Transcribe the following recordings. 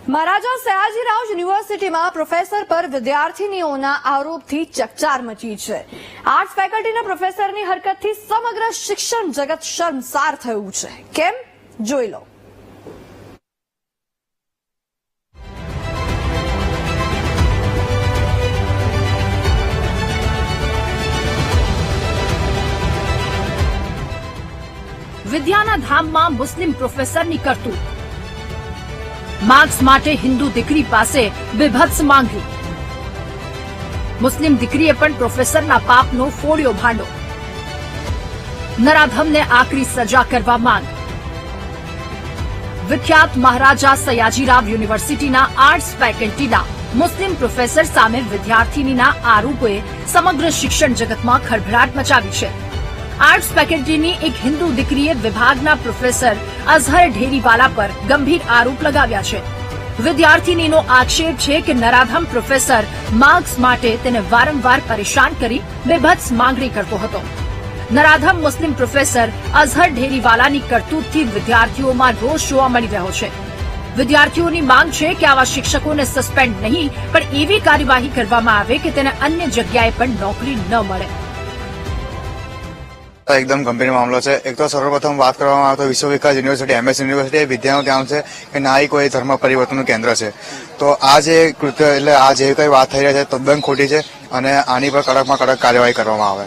મહારાજા સયાજીરાવ યુનિવર્સિટીમાં પ્રોફેસર પર વિદ્યાર્થીનીઓના આરોપથી ચકચાર મચી છે. આર્ટ્સ ફેકલ્ટીના પ્રોફેસરની હરકતથી સમગ્ર શિક્ષણ જગત શર્મસાર થયું છે. કેમ? જોઈ લો. વિદ્યાના ધામમાં મુસ્લિમ પ્રોફેસરની કરતૂત. માર્ક્સ માટે હિન્દુ દીકરી પાસે બીભત્સ માંગી. મુસ્લિમ દીકરીએ પણ પ્રોફેસરના પાપનો ફોડ્યો ભાંડો. નરાધમને આકરી સજા કરવા માંગ. વિખ્યાત મહારાજા સયાજીરાવ યુનિવર્સિટીના આર્ટ્સ ફેકલ્ટીના મુસ્લિમ પ્રોફેસર સામે વિદ્યાર્થીનીના આરોપોએ સમગ્ર શિક્ષણ જગતમાં ખળભળાટ મચાવી છે. આર્ટ્સ ફેકલ્ટીની એક હિન્દુ દીકરીએ વિભાગના પ્રોફેસર અઝહર ઢેરીવાલા પર ગંભીર આરોપ લગાવ્યા છે. વિદ્યાર્થીનીનો આક્ષેપ છે કે નરાધમ પ્રોફેસર માર્ક્સ માટે તેને વારંવાર પરેશાન કરી બેભત્સ માંગણી કરતો હતો. નરાધમ મુસ્લિમ પ્રોફેસર અઝહર ઢેરીવાલાની કરતૂતથી વિદ્યાર્થીઓમાં રોષ જોવા મળી રહ્યો છે. વિદ્યાર્થીઓની માંગ છે કે આવા શિક્ષકોને સસ્પેન્ડ નહીં પણ એવી કાર્યવાહી કરવામાં આવે કે તેને અન્ય જગ્યાએ પણ નોકરી ન મળે. એકદમ ગંભીર મામલો છે. એક તો સર્વપ્રથમ વાત કરવામાં આવે તો વિશ્વ વિખ્યાત યુનિવર્સિટી MS યુનિવર્સિટી વિદ્યાનું ત્યાં છે કે નાઈ કોઈ ધર્મ પરિવર્તનનું કેન્દ્ર છે. તો આ જે કૃત્ય એટલે આ જે કઈ વાત થઈ રહી છે તદ્દન ખોટી છે અને આની પર કડકમાં કડક કાર્યવાહી કરવામાં આવે.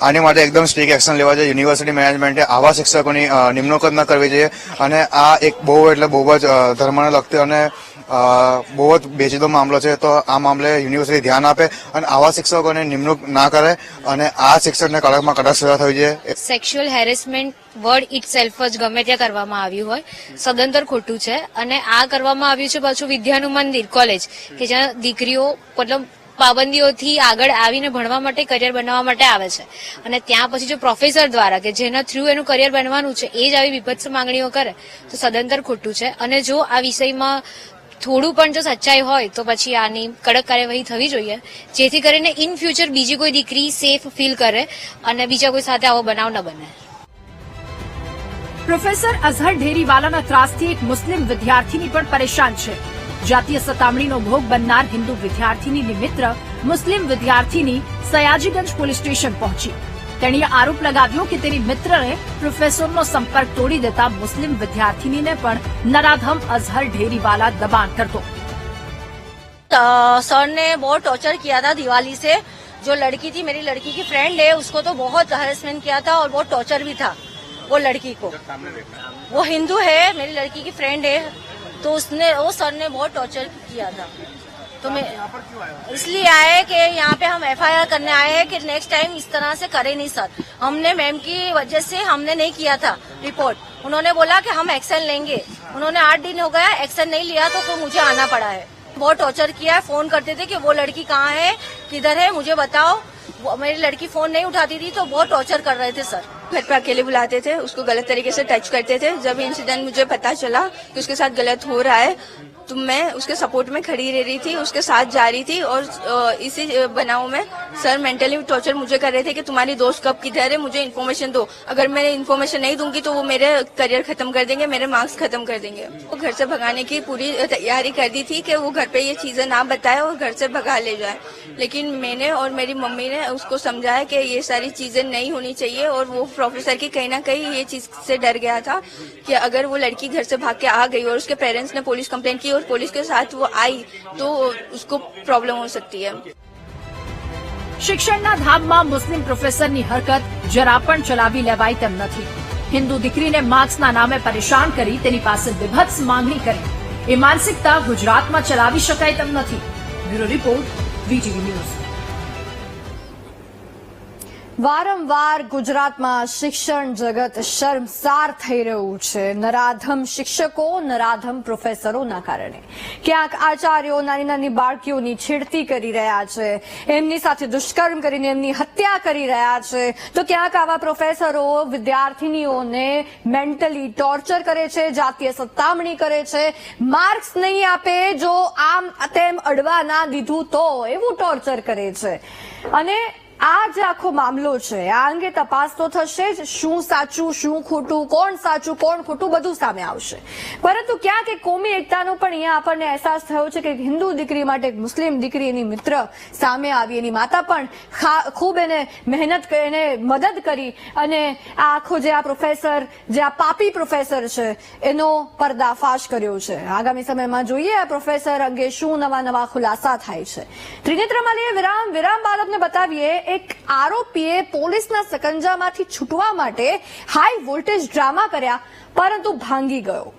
આની માટે એકદમ સ્ટ્રિક્ટ એક્શન લેવા જોઈએ. યુનિવર્સિટી મેનેજમેન્ટે આવા શિક્ષકોની નિમણૂક જ ન કરવી જોઈએ અને આ એક બહુ જ ધર્મને લગતી અને બહુ જ પેચીદો મામલો છે. તો આ મામલે યુનિવર્સિટી ધ્યાન આપે અને આવા શિક્ષકોને નિમણૂક ના કરે અને આ શિક્ષકને કડકમાં કડક સજા થવી જોઈએ. Sexual harassment word it self જ ગમે ત્યાં કરવામાં આવ્યું હોય સદંતર ખોટું છે અને આ કરવામાં આવ્યું છે પાછું વિદ્યાનું મંદિર કોલેજ કે જ્યાં દીકરીઓ મતલબ પાબંદીઓથી આગળ આવીને ભણવા માટે કરિયર બનાવવા માટે આવે છે અને ત્યાં પછી જો પ્રોફેસર દ્વારા કે જેના થ્રુ એનું કરિયર બનવાનું છે એ જ આવી વિભત્સ માંગણીઓ કરે તો સદંતર ખોટું છે. અને જો આ વિષયમાં થોડું પણ જો સચ્ચાઈ હોય તો પછી આની કડક કાર્યવાહી થવી જોઈએ જેથી કરીને ઇન ફ્યુચર બીજી કોઈ દીકરી સેફ ફીલ કરે અને બીજા કોઈ સાથે આવો બનાવ ન બને. પ્રોફેસર અઝહર ઢેરીવાલાના ત્રાસથી એક મુસ્લિમ વિદ્યાર્થીની પણ પરેશાન છે. જાતીય સતામણીનો ભોગ બનનાર હિન્દુ વિદ્યાર્થીનીની મિત્ર મુસ્લિમ વિદ્યાર્થીની સયાજીગંજ પોલીસ સ્ટેશન પહોંચી. તેણીએ આરોપ લગાવ્યો કે તેની મિત્રને પ્રોફેસરનો સંપર્ક તોડી દેતા મુસ્લિમ વિદ્યાર્થીનીને પણ નરાધમ અઝહર ઢેરીવાલા દબાણ करतो. सर ने बहुत टॉर्चर किया था दिवाली से. जो लड़की थी मेरी लड़की की फ्रेंड है उसको तो बहुत हरेसमेंट किया था और बहुत टॉर्चर भी था वो लड़की को. वो हिंदू है मेरी लड़की की फ्रेंड है तो वो सर ने बहुत टॉर्चर किया था. तो मैं इसलिए आए कि यहाँ पे हम FIR करने आए हैं कि नेक्स्ट टाइम इस तरह से करें नहीं सर. हमने मैम की वजह से हमने नहीं किया था रिपोर्ट. उन्होंने बोला कि हम एक्शन लेंगे. उन्होंने 8 दिन हो गया एक्शन नहीं लिया तो मुझे आना पड़ा है. बहुत टॉर्चर किया है. फोन करते थे कि वो लड़की कहाँ है किधर है मुझे बताओ. मेरी लड़की फोन नहीं उठाती थी तो बहुत टॉर्चर कर रहे थे सर. घर पे अकेले बुलाते थे उसको गलत तरीके से टच करते थे. जब इंसिडेंट मुझे पता चला कि उसके साथ गलत हो रहा है तो मैं उसके सपोर्ट में खड़ी रह रही थी उसके साथ जा रही थी. और इसी बनाव में सर मेंटली टॉर्चर मुझे कर रहे थे कि तुम्हारी दोस्त कब किधर है मुझे इन्फॉर्मेशन दो. अगर मैं इन्फॉर्मेशन नहीं दूंगी तो वो मेरे करियर खत्म कर देंगे मेरे मार्क्स खत्म कर देंगे. वो घर से भगाने की पूरी तैयारी कर दी थी कि वो घर पे ये चीजें ना बताए और घर से भगा ले जाए. लेकिन मैंने और मेरी मम्मी ने उसको समझाया कि ये सारी चीजें नहीं होनी चाहिए. और वो प्रोफेसर की कहीं ना कहीं ये चीज से डर गया था कि अगर वो लड़की घर से भाग के आ गई और उसके पेरेंट्स ने पुलिस कंप्लेंट की और पुलिस के साथ वो आई तो उसको प्रॉब्लम हो सकती है. શિક્ષણના ધામમાં મુસ્લિમ પ્રોફેસરની હરકત જરા પણ ચલાવી લેવાય તેમ નથી. હિન્દુ દીકરીને માર્ક્સના નામે પરેશાન કરી તેની પાસે બીભત્સ માંગણી કરી એ માનસિકતા ગુજરાતમાં ચલાવી શકાય તેમ નથી. Bureau report VTV news. વારંવાર ગુજરાતમાં શિક્ષણ જગત શર્મસાર થઈ રહ્યું છે નરાધમ શિક્ષકો નરાધમ પ્રોફેસરોના કારણે. ક્યાંક આચાર્યો નાની નાની બાળકીઓની છેડતી કરી રહ્યા છે એમની સાથે દુષ્કર્મ કરીને એમની હત્યા કરી રહ્યા છે તો ક્યાંક આવા પ્રોફેસરો વિદ્યાર્થીનીઓને મેન્ટલી ટોર્ચર કરે છે જાતીય સતામણી કરે છે માર્ક્સ નહીં આપે જો આમ તેમ અડવા ના દીધું તો એવું ટોર્ચર કરે છે. અને આ જે આખો મામલો છે આ અંગે તપાસ તો થશે જ, શું સાચું શું ખોટું, કોણ સાચું કોણ ખોટું બધું સામે આવશે. પરંતુ ક્યાંક એક કોમી એકતાનો પણ અહીંયા આપણને અહેસાસ થયો છે કે હિન્દુ દીકરી માટે એક મુસ્લિમ દીકરી એની મિત્ર સામે આવી, એની માતા પણ ખૂબ એને મહેનત એને મદદ કરી અને આ આખો જે આ પ્રોફેસર જે આ પાપી પ્રોફેસર છે એનો પર્દાફાશ કર્યો છે. આગામી સમયમાં જોઈએ આ પ્રોફેસર અંગે શું નવા ખુલાસા થાય છે. ત્રિનેત્રમાં લઈએ વિરામ બાદ આપને બતાવીએ એક આરોપીએ પોલીસના સકંજામાંથી છૂટવા માટે હાઈ વોલ્ટેજ ડ્રામા કર્યા પરંતુ ભાંગી ગયો.